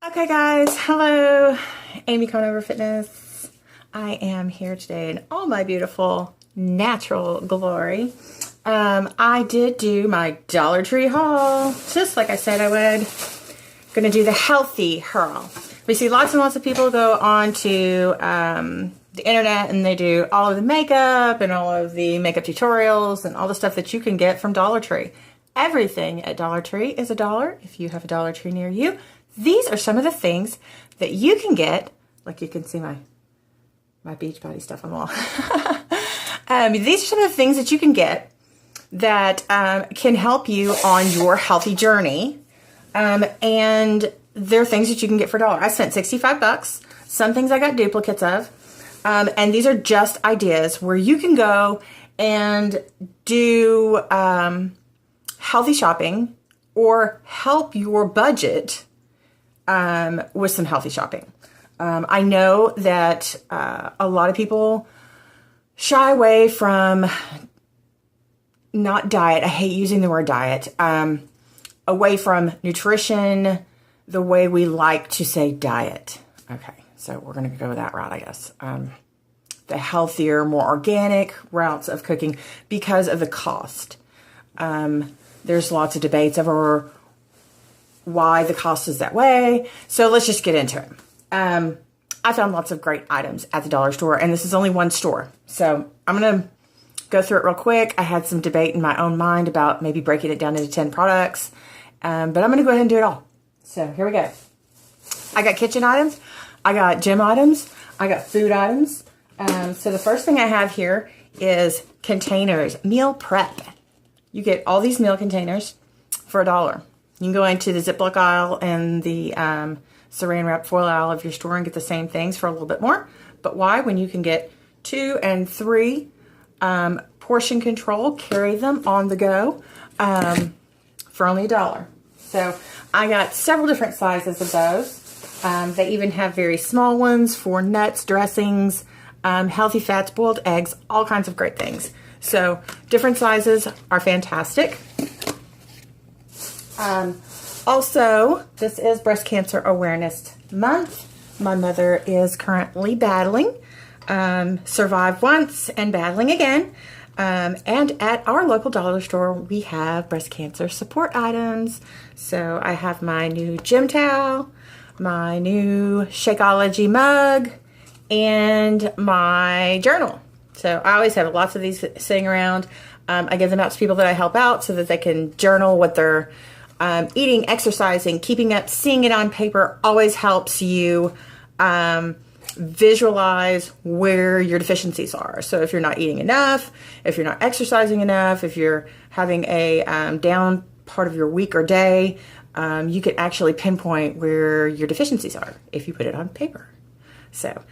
Okay guys, hello, Amy Conover Fitness. I am here today in all my beautiful natural glory. I did do my Dollar Tree haul, just like I said I would. Gonna do the healthy Hurl. We see lots and lots of people go on to the internet and they do all of the makeup and all of the makeup tutorials and all the stuff that you can get from Dollar Tree. Everything at Dollar Tree is $1 if you have a Dollar Tree near you. These are some of the things that you can get, like you can see my Beachbody stuff on the wall. These are some of the things that you can get that can help you on your healthy journey. And they're things that you can get for $1. I spent 65 bucks. Some things I got duplicates of. And these are just ideas where you can go and do healthy shopping or help your budget with some healthy shopping. I know that a lot of people shy away from not diet. I hate using the word diet. Away from nutrition, the way we like to say diet. Okay, so we're going to go that route, I guess. The healthier, more organic routes of cooking because of the cost. There's lots of debates over why the cost is that way. So let's just get into it. I found lots of great items at the dollar store, and this is only one store. So I'm going to go through it real quick. I had some debate in my own mind about maybe breaking it down into 10 products, but I'm going to go ahead and do it all. So here we go. I got kitchen items. I got gym items. I got food items. So the first thing I have here is containers, meal prep. You get all these meal containers for $1. You can go into the Ziploc aisle and the saran wrap foil aisle of your store and get the same things for a little bit more. But why? When you can get 2 and 3 portion control, carry them on the go for only $1. So I got several different sizes of those. They even have very small ones for nuts, dressings, healthy fats, boiled eggs, all kinds of great things. So different sizes are fantastic. Also, this is Breast Cancer Awareness Month. My mother is currently battling, survived once and battling again. And at our local dollar store, we have breast cancer support items. So I have my new gym towel, my new Shakeology mug, and my journal. So I always have lots of these sitting around. I give them out to people that I help out so that they can journal what they're eating, exercising, keeping up, seeing it on paper always helps you visualize where your deficiencies are. So if you're not eating enough, if you're not exercising enough, if you're having a down part of your week or day, you can actually pinpoint where your deficiencies are if you put it on paper. So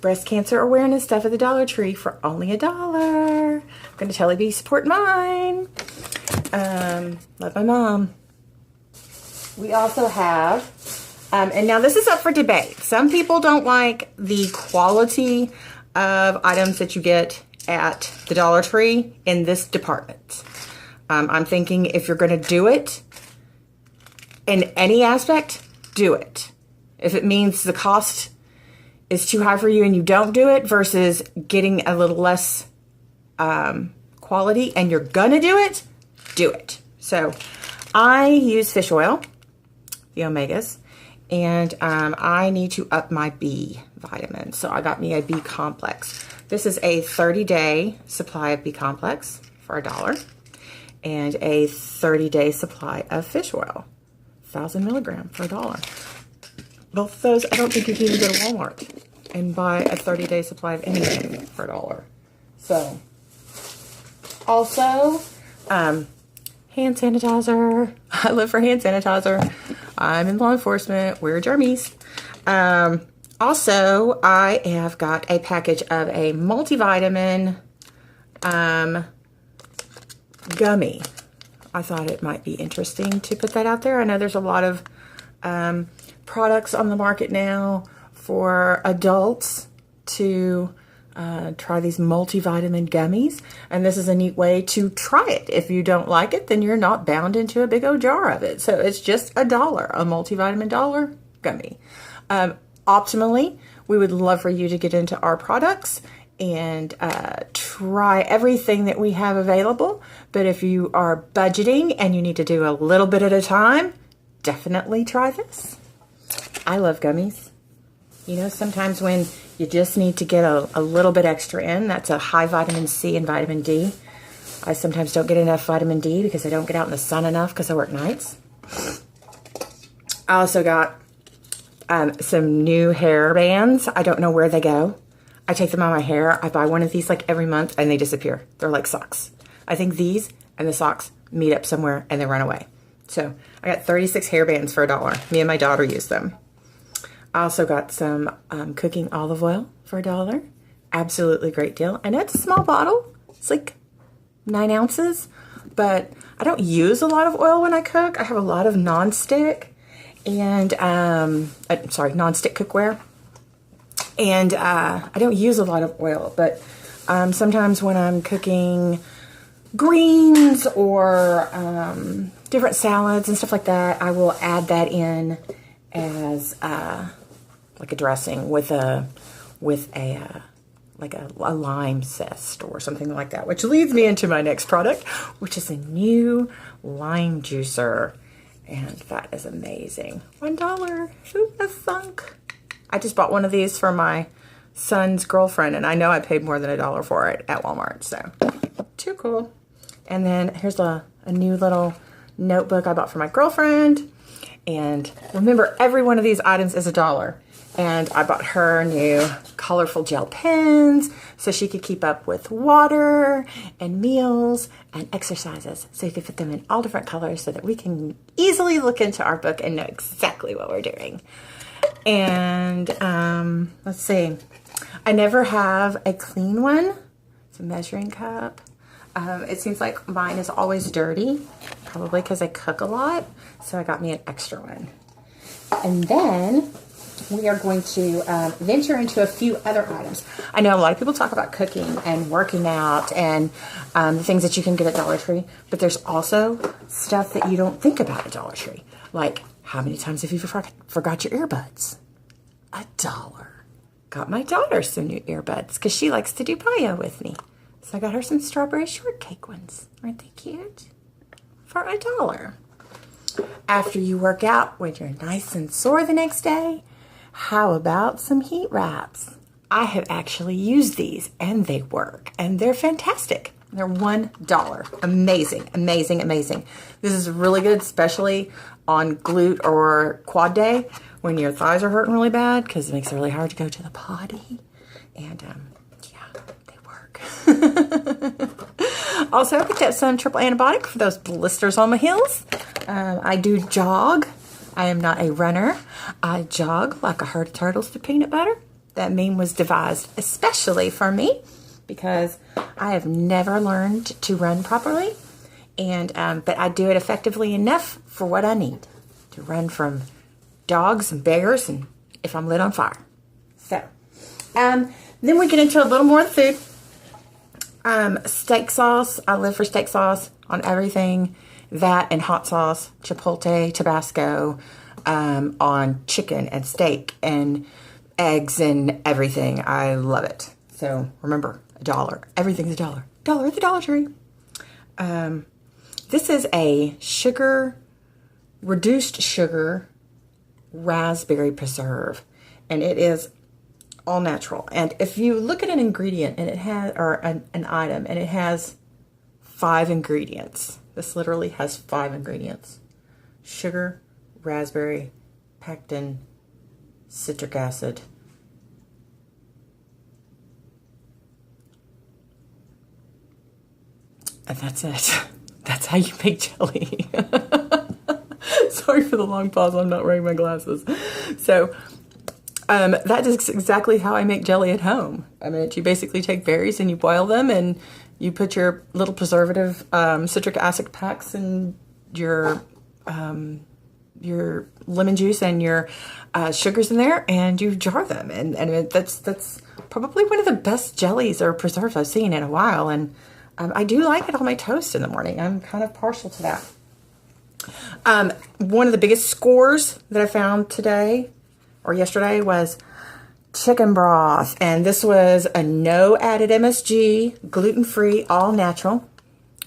breast cancer awareness stuff at the Dollar Tree for only $1. I'm going to totally be supporting mine. Love my mom. We also have, and now this is up for debate. Some people don't like the quality of items that you get at the Dollar Tree in this department. I'm thinking if you're going to do it in any aspect, do it. If it means the cost is too high for you and you don't do it versus getting a little less quality and you're gonna do it, do it. So I use fish oil, the omegas, and I need to up my B vitamins. So I got me a B complex. This is a 30-day supply of B complex for $1 and a 30-day supply of fish oil, 1,000 milligram for $1. Both of those, I don't think you can even go to Walmart and buy a 30-day supply of anything for $1. So, also, hand sanitizer. I live for hand sanitizer. I'm in law enforcement. We're germies. Also, I have got a package of a multivitamin gummy. I thought it might be interesting to put that out there. I know there's a lot of products on the market now for adults to try these multivitamin gummies. And this is a neat way to try it. If you don't like it, then you're not bound into a big old jar of it. So it's just $1, a multivitamin dollar gummy. Optimally, we would love for you to get into our products and try everything that we have available. But if you are budgeting and you need to do a little bit at a time, definitely try this. I love gummies. You know, sometimes when you just need to get a little bit extra in, that's a high vitamin C and vitamin D. I sometimes don't get enough vitamin D because I don't get out in the sun enough because I work nights. I also got some new hair bands. I don't know where they go. I take them on my hair. I buy one of these like every month and they disappear. They're like socks. I think these and the socks meet up somewhere and they run away. So I got 36 hair bands for $1. Me and my daughter use them. I also got some cooking olive oil for $1. Absolutely great deal. I know it's a small bottle. It's like 9 ounces, but I don't use a lot of oil when I cook. I have a lot of non-stick and, non-stick cookware. And I don't use a lot of oil, but sometimes when I'm cooking greens or different salads and stuff like that, I will add that in as like a dressing with a lime zest or something like that, which leads me into my next product, which is a new lime juicer, and that is amazing. $1. Who would have thunk? I just bought one of these for my son's girlfriend, and I know I paid more than $1 for it at Walmart, so too cool. And then here's a new little notebook I bought for my girlfriend. And remember, every one of these items is $1. And I bought her new colorful gel pens so she could keep up with water and meals and exercises. So you can fit them in all different colors so that we can easily look into our book and know exactly what we're doing. And let's see. I never have a clean one. It's a measuring cup. It seems like mine is always dirty, probably because I cook a lot. So I got me an extra one. And then we are going to venture into a few other items. I know a lot of people talk about cooking and working out and the things that you can get at Dollar Tree, but there's also stuff that you don't think about at Dollar Tree. Like, how many times have you forgot your earbuds? $1. Got my daughter some new earbuds because she likes to do bio with me. So I got her some strawberry shortcake ones. Aren't they cute? For $1. After you work out when you're nice and sore the next day, how about some heat wraps? I have actually used these and they work and they're fantastic. They're $1. Amazing, amazing, amazing. This is really good, especially on glute or quad day when your thighs are hurting really bad because it makes it really hard to go to the potty. And yeah, they work. Also, I picked up some triple antibiotic for those blisters on my heels. I do jog. I am not a runner. I jog like a herd of turtles to peanut butter. That meme was devised especially for me because I have never learned to run properly. And but I do it effectively enough for what I need to run from dogs and bears and if I'm lit on fire. So then we get into a little more of the food. Steak sauce. I live for steak sauce on everything. That and hot sauce, chipotle, Tabasco, on chicken and steak and eggs and everything. I love it. So remember, $1. Everything's $1. $1 at the Dollar Tree. This is a reduced sugar raspberry preserve, and it is all natural. And if you look at an ingredient and it has, or an item, and it has 5 ingredients. This literally has 5 ingredients. Sugar, raspberry, pectin, citric acid. And that's it. That's how you make jelly. Sorry for the long pause. I'm not wearing my glasses. So that is exactly how I make jelly at home. I mean, you basically take berries and you boil them and you put your little preservative citric acid packs and your lemon juice and your sugars in there, and you jar them. And that's probably one of the best jellies or preserves I've seen in a while. And I do like it on my toast in the morning. I'm kind of partial to that. One of the biggest scores that I found today or yesterday was chicken broth. And this was a no added MSG, gluten-free, all natural,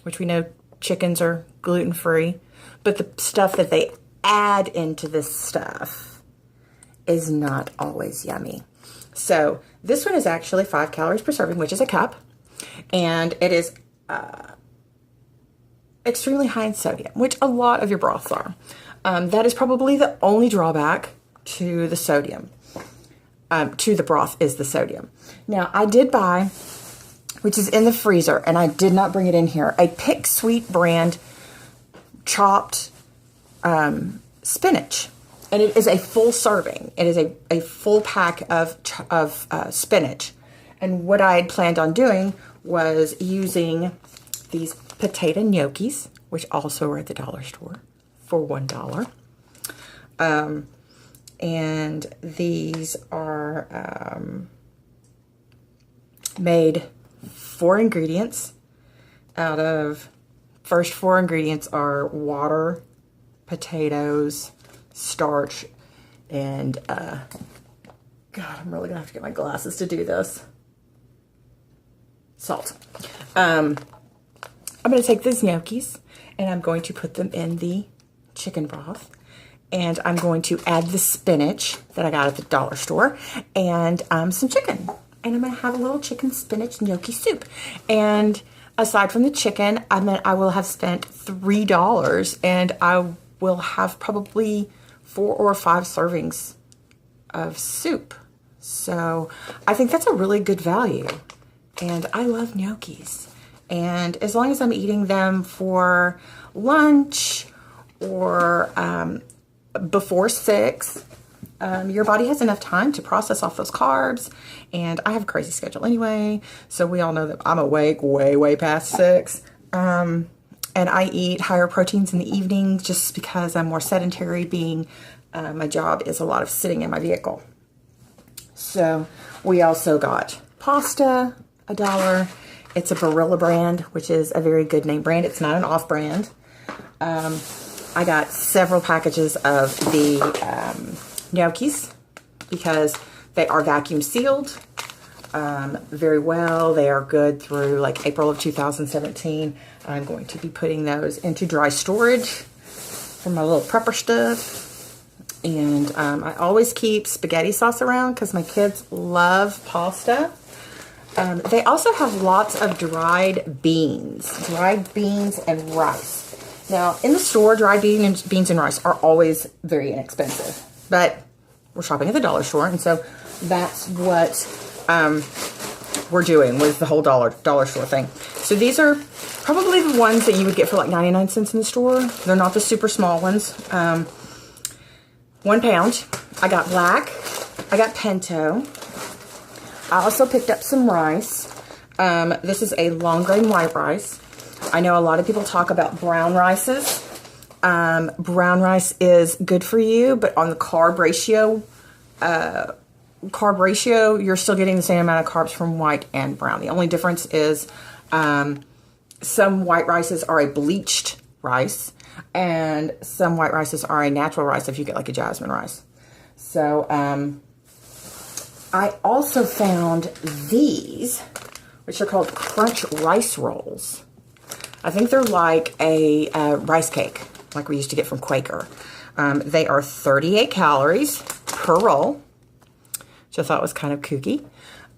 which we know chickens are gluten-free. But the stuff that they add into this stuff is not always yummy. So this one is actually 5 calories per serving, which is a cup. And it is extremely high in sodium, which a lot of your broths are. That is probably the only drawback to the sodium. To the broth is the sodium. Now, I did buy, which is in the freezer, and I did not bring it in here, a Pick Sweet brand chopped spinach. And it is a full serving. It is a full pack of spinach. And what I had planned on doing was using these potato gnocchis, which also are at the dollar store for $1. And these are made 4 ingredients out of, first 4 ingredients are water, potatoes, starch, and God, I'm really gonna have to get my glasses to do this. Salt. I'm gonna take these gnocchis and I'm going to put them in the chicken broth, and I'm going to add the spinach that I got at the dollar store and some chicken, and I'm gonna have a little chicken spinach gnocchi soup. And aside from the chicken, I will have spent $3, and I will have probably 4 or 5 servings of soup. So I think that's a really good value. And I love gnocchis. And as long as I'm eating them for lunch or before 6, your body has enough time to process off those carbs. And I have a crazy schedule anyway, so we all know that I'm awake way past 6. And I eat higher proteins in the evenings just because I'm more sedentary, being my job is a lot of sitting in my vehicle. So we also got pasta, $1. It's a Barilla brand, which is a very good name brand. It's not an off brand. I got several packages of the gnocchis because they are vacuum sealed very well. They are good through like April of 2017. I'm going to be putting those into dry storage for my little prepper stuff. And I always keep spaghetti sauce around because my kids love pasta. They also have lots of dried beans and rice. Now, in the store, dried beans and rice are always very inexpensive, but we're shopping at the dollar store, and so that's what we're doing with the whole dollar store thing. So these are probably the ones that you would get for like 99 cents in the store. They're not the super small ones. 1 pound. I got black. I got pinto. I also picked up some rice. This is a long grain white rice. I know a lot of people talk about brown rices. Brown rice is good for you, but on the carb ratio, you're still getting the same amount of carbs from white and brown. The only difference is some white rices are a bleached rice, and some white rices are a natural rice if you get like a jasmine rice. So I also found these, which are called Crunch Rice Rolls. I think they're like a rice cake, like we used to get from Quaker. They are 38 calories per roll, which I thought was kind of kooky.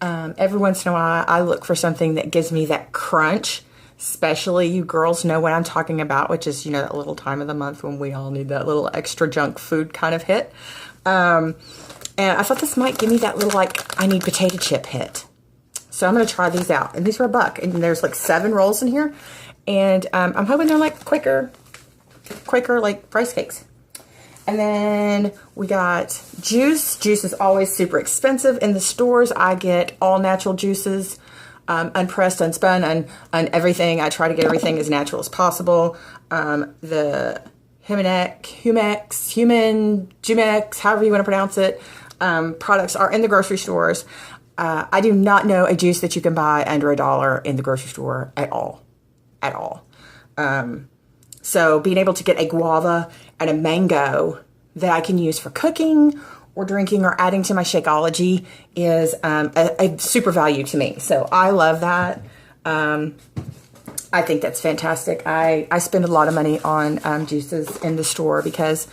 Every once in a while, I look for something that gives me that crunch. Especially you girls know what I'm talking about, which is, you know, that little time of the month when we all need that little extra junk food kind of hit. And I thought this might give me that little, like, I need potato chip hit. So I'm going to try these out. And these are $1. And there's like 7 rolls in here. And I'm hoping they're like Quaker like rice cakes. And then we got juice. Juice is always super expensive in the stores. I get all natural juices. Unpressed, unspun, and everything. I try to get everything as natural as possible. The Jumex, however you want to pronounce it, products are in the grocery stores. I do not know a juice that you can buy under $1 in the grocery store at all. At all. So being able to get a guava and a mango that I can use for cooking or drinking or adding to my Shakeology is a super value to me. So I love that. I think that's fantastic. I spend a lot of money on juices in the store because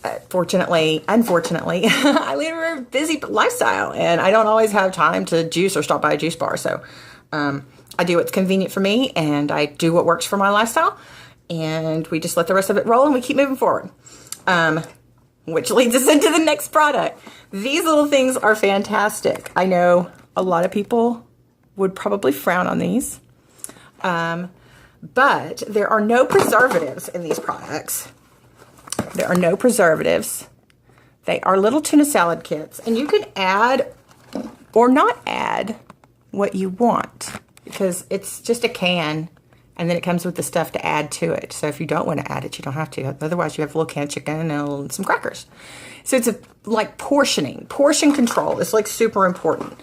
unfortunately, I lead a very busy lifestyle and I don't always have time to juice or stop by a juice bar. So I do what's convenient for me and I do what works for my lifestyle, and we just let the rest of it roll and we keep moving forward. Which leads us into the next product. These little things are fantastic. I know a lot of people would probably frown on these, but there are no preservatives in these products. There are no preservatives. They are little tuna salad kits, and you can add or not add what you want because it's just a can, and then it comes with the stuff to add to it. So if you don't want to add it, you don't have to. Otherwise, you have a little can of chicken and some crackers. So it's like portion control is like super important.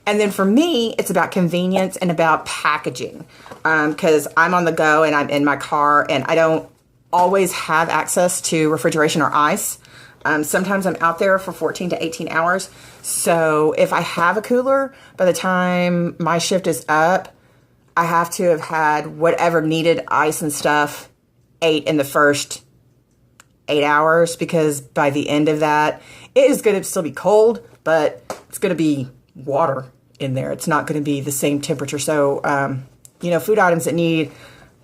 And then for me, it's about convenience and about packaging because I'm on the go and I'm in my car and I don't always have access to refrigeration or ice. Sometimes I'm out there for 14 to 18 hours. So if I have a cooler, by the time my shift is up, I have to have had whatever needed ice and stuff ate in the first 8 hours, because by the end of that, it is going to still be cold, but it's going to be water in there. It's not going to be the same temperature. So, food items that need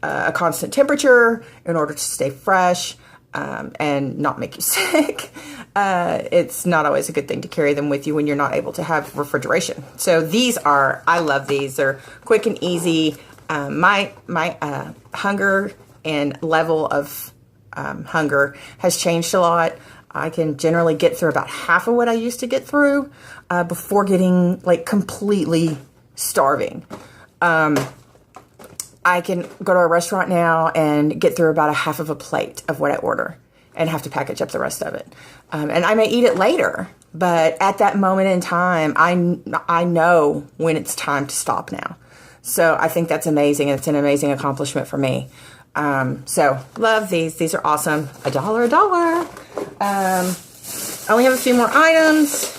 a constant temperature in order to stay fresh and not make you sick, it's not always a good thing to carry them with you when you're not able to have refrigeration. So I love these. They're quick and easy. My hunger and level of hunger has changed a lot. I can generally get through about half of what I used to get through before getting like completely starving. I can go to a restaurant now and get through about a half of a plate of what I order and have to package up the rest of it. And I may eat it later, but at that moment in time, I know when it's time to stop now. So I think that's amazing. It's an amazing accomplishment for me. So love these. These are awesome. $1. I only have a few more items.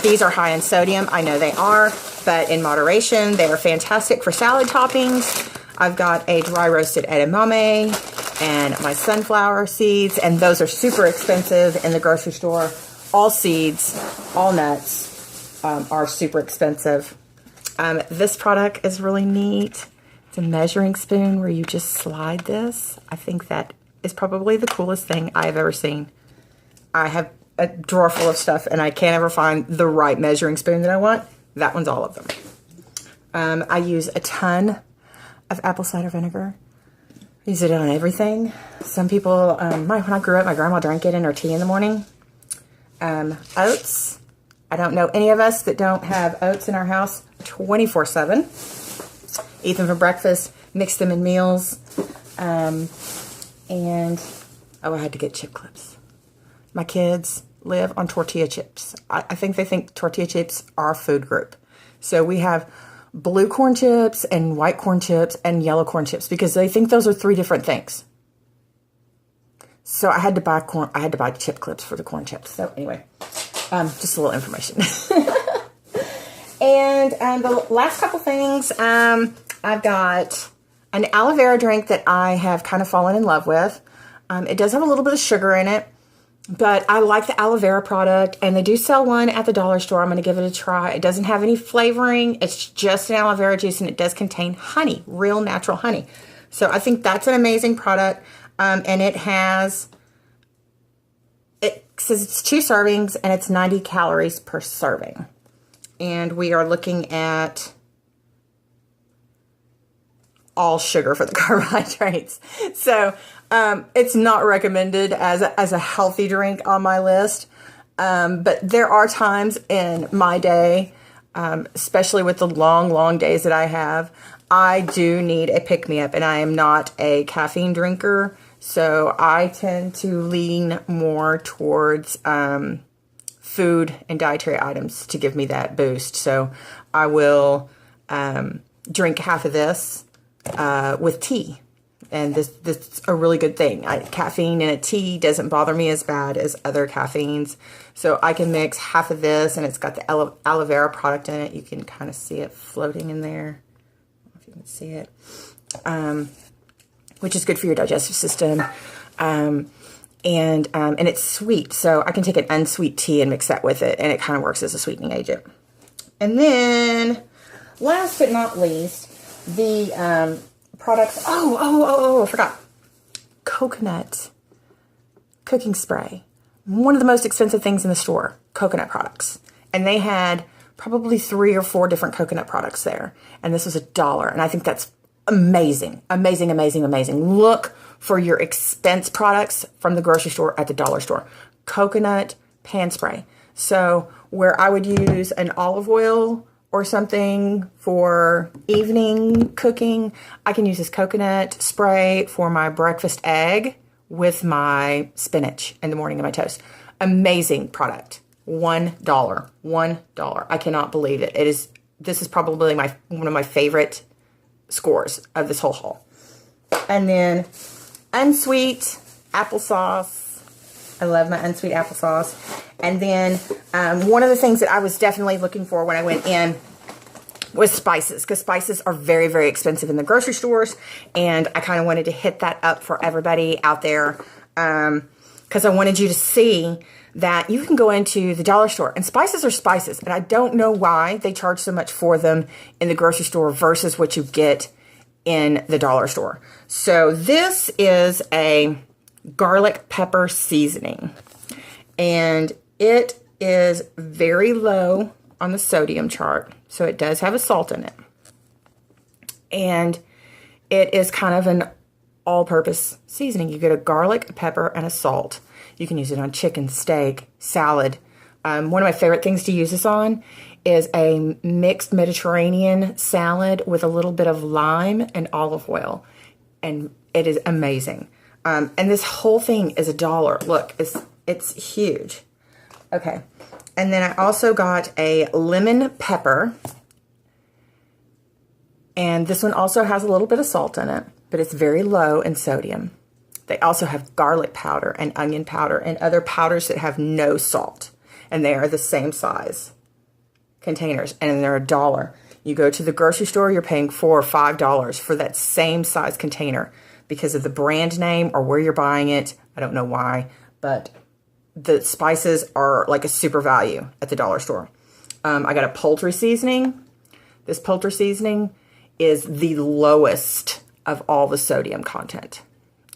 These are high in sodium. I know they are, but in moderation, they are fantastic for salad toppings. I've got a dry roasted edamame and my sunflower seeds, and those are super expensive in the grocery store. All seeds, all nuts are super expensive. This product is really neat. It's a measuring spoon where you just slide this. I think that is probably the coolest thing I've ever seen. I have a drawer full of stuff and I can't ever find the right measuring spoon that I want. That one's all of them. I use a ton of apple cider vinegar. I use it on everything. Some people, when I grew up, my grandma drank it in her tea in the morning. Oats. I don't know any of us that don't have oats in our house 24/7. Eat them for breakfast, mix them in meals. I had to get chip clips. My kids live on tortilla chips. I think they think tortilla chips are a food group. So we have blue corn chips and white corn chips and yellow corn chips because they think those are three different things. So I had to buy chip clips for the corn chips. So anyway, just a little information. And the last couple things, I've got an aloe vera drink that I have kind of fallen in love with. It does have a little bit of sugar in it, but I like the aloe vera product, and they do sell one at the dollar store. I'm going to give it a try. It doesn't have any flavoring. It's just an aloe vera juice, and it does contain honey, real natural honey. So I think that's an amazing product. And it says it's 2 servings, and it's 90 calories per serving. And we are looking at all sugar for the carbohydrates. So it's not recommended as a healthy drink on my list. But there are times in my day, especially with the long days that I have, I do need a pick-me-up, and I am not a caffeine drinker. So I tend to lean more towards food and dietary items to give me that boost. So I will drink half of this with tea. And this is a really good thing. Caffeine in a tea doesn't bother me as bad as other caffeines. So I can mix half of this, and it's got the aloe vera product in it. You can kind of see it floating in there. I don't know if you can see it. Which is good for your digestive system. And it's sweet. So I can take an unsweet tea and mix that with it, and it kind of works as a sweetening agent. And then, last but not least, the products. I forgot. Coconut cooking spray. One of the most expensive things in the store, coconut products. And they had probably 3 or 4 different coconut products there. And this was $1. And I think that's amazing. Amazing, amazing, amazing. Look for your expense products from the grocery store at the dollar store. Coconut pan spray. So where I would use an olive oil or something for evening cooking, I can use this coconut spray for my breakfast egg with my spinach in the morning of my toast. Amazing product. $1. $1. I cannot believe it. This is probably one of my favorite scores of this whole haul. And then unsweet applesauce. I love my unsweet applesauce. And then one of the things that I was definitely looking for when I went in was spices, because spices are very, very expensive in the grocery stores. And I kind of wanted to hit that up for everybody out there, because I wanted you to see that you can go into the dollar store, and spices are spices. And I don't know why they charge so much for them in the grocery store versus what you get in the dollar store. So this is a garlic pepper seasoning, and it is very low on the sodium chart. So it does have a salt in it. And it is kind of an all-purpose seasoning. You get a garlic, a pepper, and a salt. You can use it on chicken, steak, salad. One of my favorite things to use this on is a mixed Mediterranean salad with a little bit of lime and olive oil. And it is amazing. And this whole thing is $1. Look, it's huge. Okay. And then I also got a lemon pepper. And this one also has a little bit of salt in it, but it's very low in sodium. They also have garlic powder and onion powder and other powders that have no salt. And they are the same size containers, and they're $1. You go to the grocery store, you're paying $4 or $5 for that same size container because of the brand name or where you're buying it. I don't know why, but the spices are like a super value at the dollar store. I got a poultry seasoning. This poultry seasoning is the lowest of all the sodium content.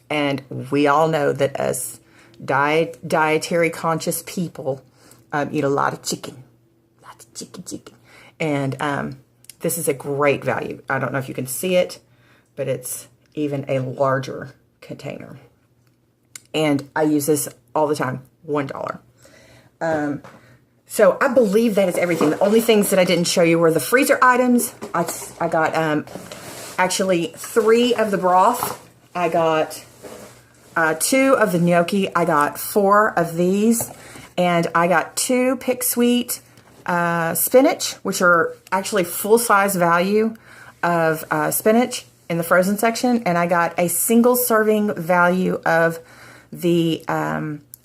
And we all know that as dietary conscious people eat a lot of chicken. Lots of chicken. And this is a great value. I don't know if you can see it, but it's even a larger container. And I use this all the time. $1. So I believe that is everything. The only things that I didn't show you were the freezer items. I got actually 3 of the broth. I got 2 of the gnocchi. I got 4 of these. And I got 2 Pick Sweet spinach, which are actually full-size value of spinach in the frozen section. And I got a single serving value of the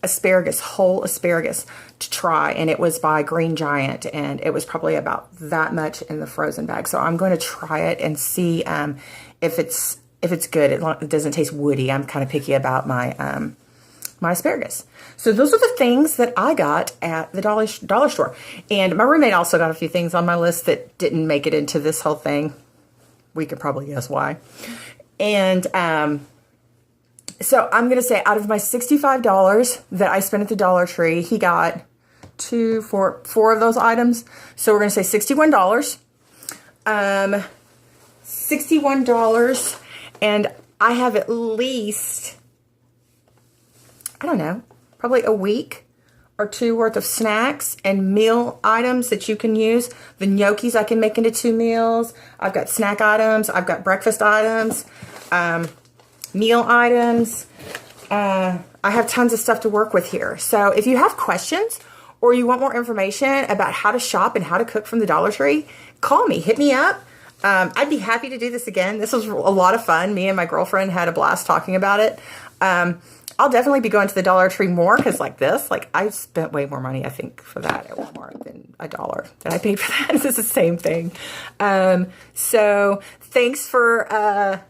asparagus, whole asparagus to try, and it was by Green Giant, and it was probably about that much in the frozen bag. So I'm going to try it and see if it's good. It doesn't taste woody. I'm kind of picky about my my asparagus. So those are the things that I got at the dollar store. And my roommate also got a few things on my list that didn't make it into this whole thing. We could probably guess why. And so I'm going to say out of my $65 that I spent at the Dollar Tree, he got 4 of those items. So we're going to say $61. $61. And I have at least, I don't know, probably a week or 2 worth of snacks and meal items that you can use. The gnocchis I can make into 2 meals. I've got snack items. I've got breakfast items. Meal items. I have tons of stuff to work with here. So if you have questions or you want more information about how to shop and how to cook from the Dollar Tree, call me, hit me up. I'd be happy to do this again. This was a lot of fun. Me and my girlfriend had a blast talking about it. I'll definitely be going to the Dollar Tree more because like this, like I spent way more money, I think, for that at Walmart than $1 that I paid for that. It's the same thing. So thanks for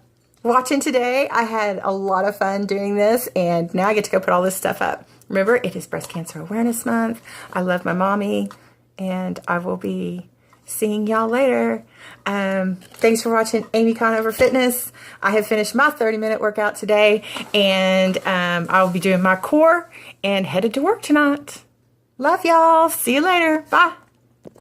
watching today. I had a lot of fun doing this, and now I get to go put all this stuff up. Remember, it is Breast Cancer Awareness Month. I love my mommy, and I will be seeing y'all later. Thanks for watching Amy Conover Fitness. I have finished my 30-minute workout today, and I'll be doing my core and headed to work tonight. Love y'all. See you later. Bye.